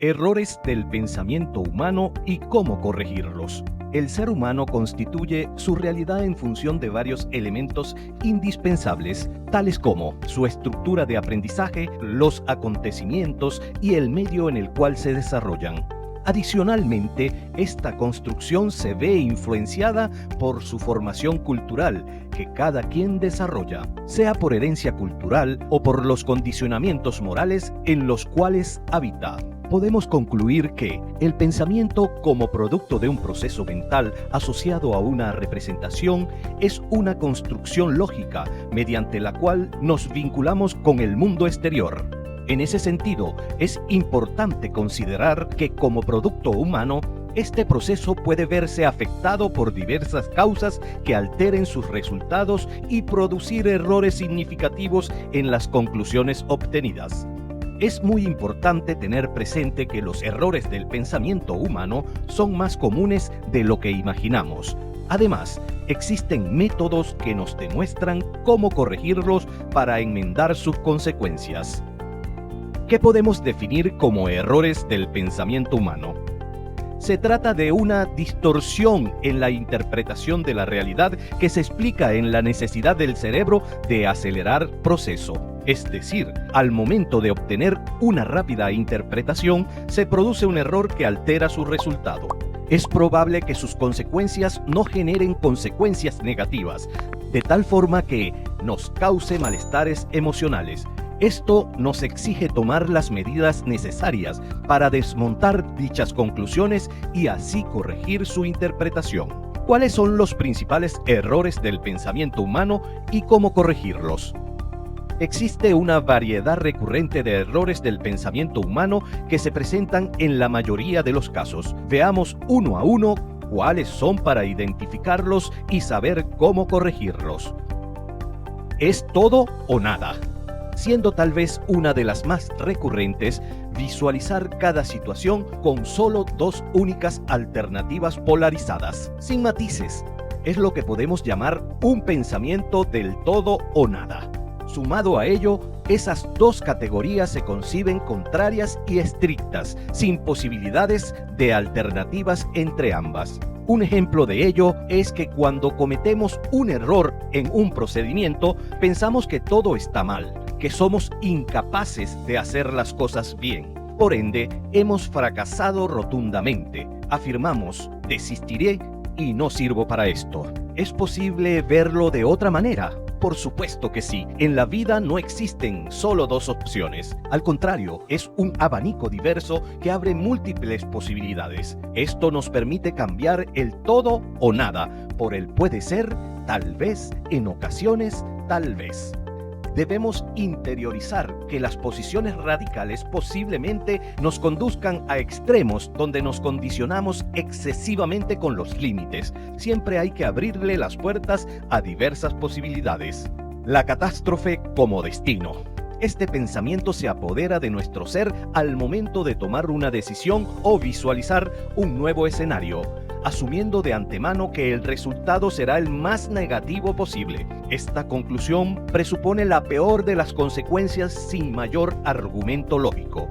Errores del pensamiento humano y cómo corregirlos. El ser humano constituye su realidad en función de varios elementos indispensables, tales como su estructura de aprendizaje, los acontecimientos y el medio en el cual se desarrollan. Adicionalmente, esta construcción se ve influenciada por su formación cultural que cada quien desarrolla, sea por herencia cultural o por los condicionamientos morales en los cuales habita. Podemos concluir que el pensamiento como producto de un proceso mental asociado a una representación es una construcción lógica mediante la cual nos vinculamos con el mundo exterior. En ese sentido, es importante considerar que como producto humano, este proceso puede verse afectado por diversas causas que alteren sus resultados y producir errores significativos en las conclusiones obtenidas. Es muy importante tener presente que los errores del pensamiento humano son más comunes de lo que imaginamos. Además, existen métodos que nos demuestran cómo corregirlos para enmendar sus consecuencias. ¿Qué podemos definir como errores del pensamiento humano? Se trata de una distorsión en la interpretación de la realidad que se explica en la necesidad del cerebro de acelerar proceso. Es decir, al momento de obtener una rápida interpretación, se produce un error que altera su resultado. Es probable que sus consecuencias no generen consecuencias negativas, de tal forma que nos cause malestares emocionales. Esto nos exige tomar las medidas necesarias para desmontar dichas conclusiones y así corregir su interpretación. ¿Cuáles son los principales errores del pensamiento humano y cómo corregirlos? Existe una variedad recurrente de errores del pensamiento humano que se presentan en la mayoría de los casos. Veamos uno a uno cuáles son para identificarlos y saber cómo corregirlos. ¿Es todo o nada? Siendo tal vez una de las más recurrentes, visualizar cada situación con solo dos únicas alternativas polarizadas, sin matices. Es lo que podemos llamar un pensamiento del todo o nada. Sumado a ello, esas dos categorías se conciben contrarias y estrictas, sin posibilidades de alternativas entre ambas. Un ejemplo de ello es que cuando cometemos un error en un procedimiento, pensamos que todo está mal, que somos incapaces de hacer las cosas bien. Por ende, hemos fracasado rotundamente. Afirmamos, desistiré y no sirvo para esto. ¿Es posible verlo de otra manera? Por supuesto que sí. En la vida no existen solo dos opciones. Al contrario, es un abanico diverso que abre múltiples posibilidades. Esto nos permite cambiar el todo o nada por el puede ser, tal vez, en ocasiones, tal vez. Debemos interiorizar que las posiciones radicales posiblemente nos conduzcan a extremos donde nos condicionamos excesivamente con los límites. Siempre hay que abrirle las puertas a diversas posibilidades. La catástrofe como destino. Este pensamiento se apodera de nuestro ser al momento de tomar una decisión o visualizar un nuevo escenario, asumiendo de antemano que el resultado será el más negativo posible. Esta conclusión presupone la peor de las consecuencias sin mayor argumento lógico.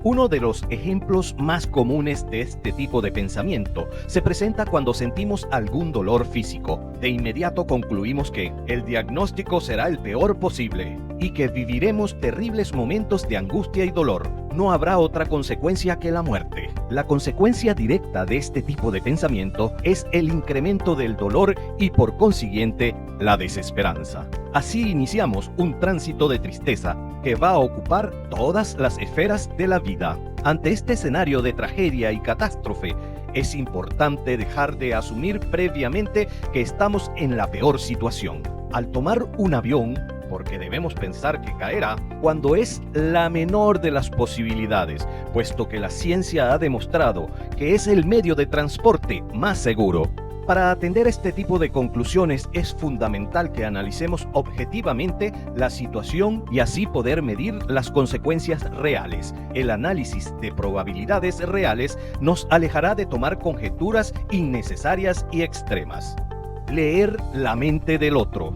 Uno de los ejemplos más comunes de este tipo de pensamiento se presenta cuando sentimos algún dolor físico. De inmediato concluimos que el diagnóstico será el peor posible y que viviremos terribles momentos de angustia y dolor. No habrá otra consecuencia que la muerte. La consecuencia directa de este tipo de pensamiento es el incremento del dolor y por consiguiente la desesperanza. Así iniciamos un tránsito de tristeza que va a ocupar todas las esferas de la vida. Ante este escenario de tragedia y catástrofe, es importante dejar de asumir previamente que estamos en la peor situación. Al tomar un avión, porque debemos pensar que caerá cuando es la menor de las posibilidades, puesto que la ciencia ha demostrado que es el medio de transporte más seguro. Para atender este tipo de conclusiones es fundamental que analicemos objetivamente la situación y así poder medir las consecuencias reales. El análisis de probabilidades reales nos alejará de tomar conjeturas innecesarias y extremas. Leer la mente del otro.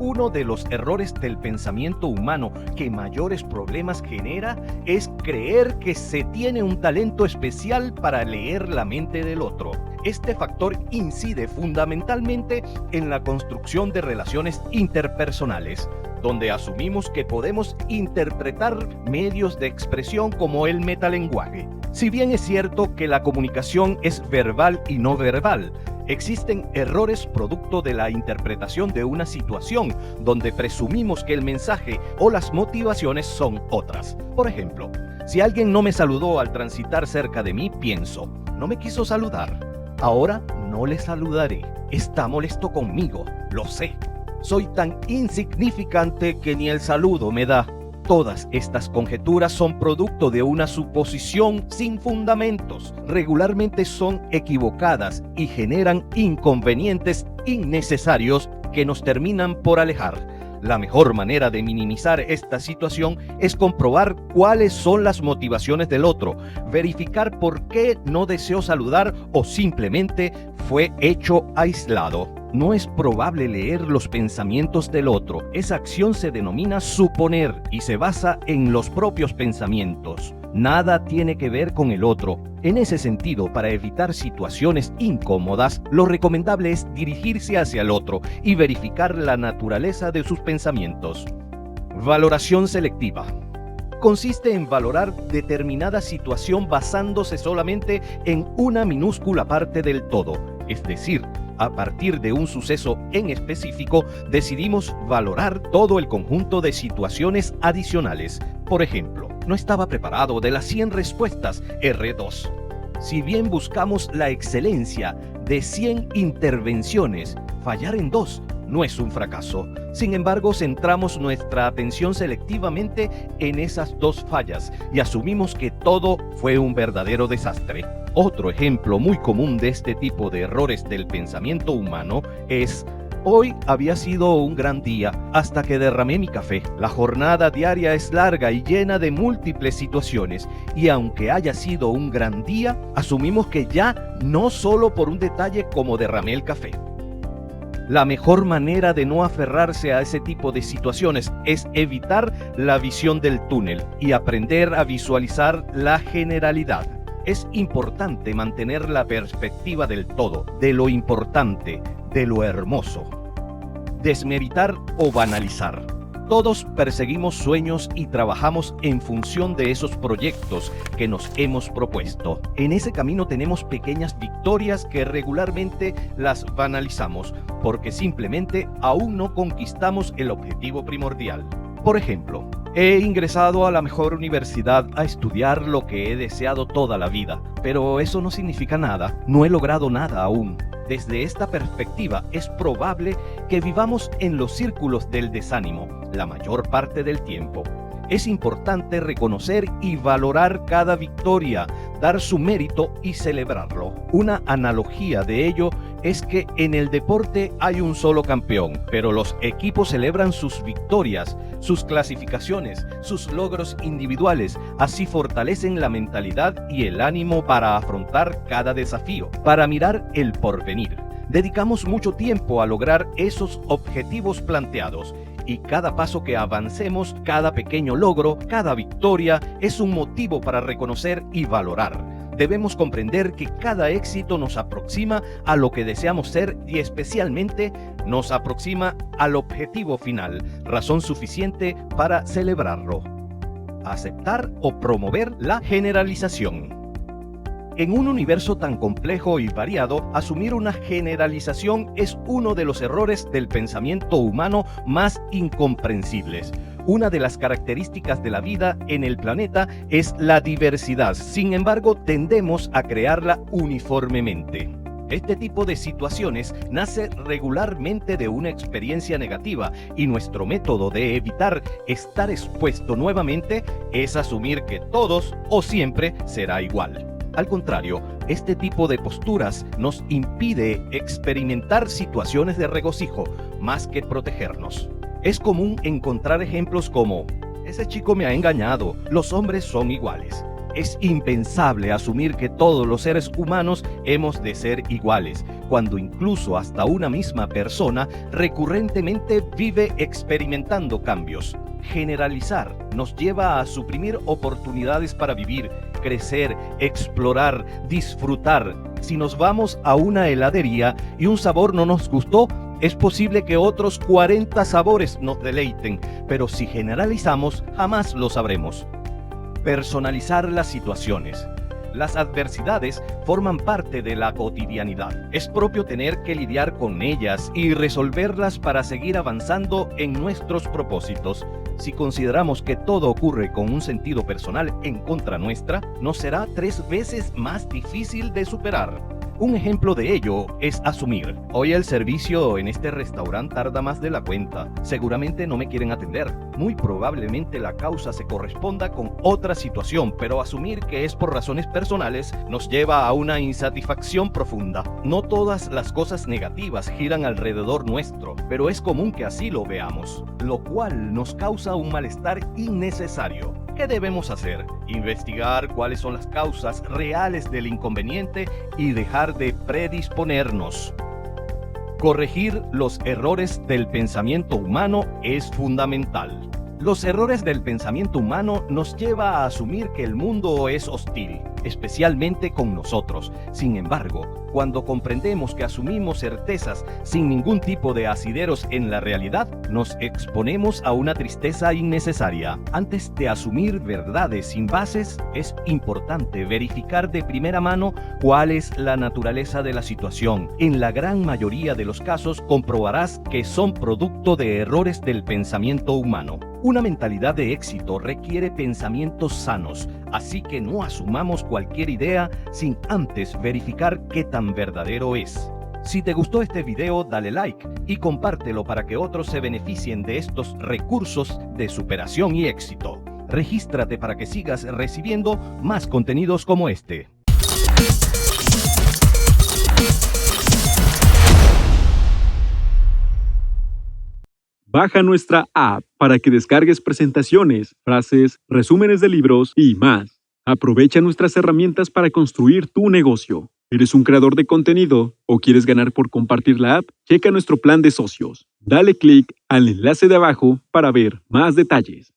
Uno de los errores del pensamiento humano que mayores problemas genera es creer que se tiene un talento especial para leer la mente del otro. Este factor incide fundamentalmente en la construcción de relaciones interpersonales, donde asumimos que podemos interpretar medios de expresión como el metalenguaje. Si bien es cierto que la comunicación es verbal y no verbal, existen errores producto de la interpretación de una situación donde presumimos que el mensaje o las motivaciones son otras. Por ejemplo, si alguien no me saludó al transitar cerca de mí, pienso, no me quiso saludar. Ahora no le saludaré. Está molesto conmigo, lo sé. Soy tan insignificante que ni el saludo me da. Todas estas conjeturas son producto de una suposición sin fundamentos. Regularmente son equivocadas y generan inconvenientes innecesarios que nos terminan por alejar. La mejor manera de minimizar esta situación es comprobar cuáles son las motivaciones del otro, verificar por qué no deseó saludar o simplemente fue hecho aislado. No es probable leer los pensamientos del otro. Esa acción se denomina suponer y se basa en los propios pensamientos. Nada tiene que ver con el otro. En ese sentido, para evitar situaciones incómodas, lo recomendable es dirigirse hacia el otro y verificar la naturaleza de sus pensamientos. Valoración selectiva. Consiste en valorar determinada situación basándose solamente en una minúscula parte del todo, es decir, a partir de un suceso en específico, decidimos valorar todo el conjunto de situaciones adicionales. Por ejemplo, no estaba preparado de las 100 respuestas R2. Si bien buscamos la excelencia de 100 intervenciones, fallar en 2 no es un fracaso. Sin embargo, centramos nuestra atención selectivamente en esas 2 fallas y asumimos que todo fue un verdadero desastre. Otro ejemplo muy común de este tipo de errores del pensamiento humano es: hoy había sido un gran día hasta que derramé mi café. La jornada diaria es larga y llena de múltiples situaciones, y aunque haya sido un gran día, asumimos que ya no solo por un detalle como derramé el café. La mejor manera de no aferrarse a ese tipo de situaciones es evitar la visión del túnel y aprender a visualizar la generalidad. Es importante mantener la perspectiva del todo, de lo importante, de lo hermoso. Desmeritar o banalizar. Todos perseguimos sueños y trabajamos en función de esos proyectos que nos hemos propuesto. En ese camino tenemos pequeñas victorias que regularmente las banalizamos porque simplemente aún no conquistamos el objetivo primordial. Por ejemplo, he ingresado a la mejor universidad a estudiar lo que he deseado toda la vida, pero eso no significa nada, no he logrado nada aún. Desde esta perspectiva es probable que vivamos en los círculos del desánimo la mayor parte del tiempo. Es importante reconocer y valorar cada victoria, dar su mérito y celebrarlo. Una analogía de ello es que en el deporte hay un solo campeón, pero los equipos celebran sus victorias, sus clasificaciones, sus logros individuales. Así fortalecen la mentalidad y el ánimo para afrontar cada desafío, para mirar el porvenir. Dedicamos mucho tiempo a lograr esos objetivos planteados, y cada paso que avancemos, cada pequeño logro, cada victoria es un motivo para reconocer y valorar. Debemos comprender que cada éxito nos aproxima a lo que deseamos ser y especialmente nos aproxima al objetivo final, razón suficiente para celebrarlo. Aceptar o promover la generalización. En un universo tan complejo y variado, asumir una generalización es uno de los errores del pensamiento humano más incomprensibles. Una de las características de la vida en el planeta es la diversidad. Sin embargo, tendemos a crearla uniformemente. Este tipo de situaciones nace regularmente de una experiencia negativa y nuestro método de evitar estar expuesto nuevamente es asumir que todos o siempre será igual. Al contrario, este tipo de posturas nos impide experimentar situaciones de regocijo más que protegernos. Es común encontrar ejemplos como: ese chico me ha engañado, los hombres son iguales. Es impensable asumir que todos los seres humanos hemos de ser iguales, cuando incluso hasta una misma persona recurrentemente vive experimentando cambios. Generalizar nos lleva a suprimir oportunidades para vivir, crecer, explorar, disfrutar. Si nos vamos a una heladería y un sabor no nos gustó, es posible que otros 40 sabores nos deleiten, pero si generalizamos, jamás lo sabremos. Personalizar las situaciones. Las adversidades forman parte de la cotidianidad. Es propio tener que lidiar con ellas y resolverlas para seguir avanzando en nuestros propósitos. Si consideramos que todo ocurre con un sentido personal en contra nuestra, nos será 3 veces más difícil de superar. Un ejemplo de ello es asumir: hoy el servicio en este restaurante tarda más de la cuenta, seguramente no me quieren atender. Muy probablemente la causa se corresponda con otra situación, pero asumir que es por razones personales nos lleva a una insatisfacción profunda. No todas las cosas negativas giran alrededor nuestro, pero es común que así lo veamos, lo cual nos causa un malestar innecesario. ¿Qué debemos hacer? Investigar cuáles son las causas reales del inconveniente y dejar de predisponernos. Corregir los errores del pensamiento humano es fundamental. Los errores del pensamiento humano nos lleva a asumir que el mundo es hostil, especialmente con nosotros. Sin embargo, cuando comprendemos que asumimos certezas sin ningún tipo de asideros en la realidad, nos exponemos a una tristeza innecesaria. Antes de asumir verdades sin bases, es importante verificar de primera mano cuál es la naturaleza de la situación. En la gran mayoría de los casos comprobarás que son producto de errores del pensamiento humano. Una mentalidad de éxito requiere pensamientos sanos, así que no asumamos cualquier idea sin antes verificar qué tan verdadero es. Si te gustó este video, dale like y compártelo para que otros se beneficien de estos recursos de superación y éxito. Regístrate para que sigas recibiendo más contenidos como este. Baja nuestra app para que descargues presentaciones, frases, resúmenes de libros y más. Aprovecha nuestras herramientas para construir tu negocio. ¿Eres un creador de contenido o quieres ganar por compartir la app? Checa nuestro plan de socios. Dale clic al enlace de abajo para ver más detalles.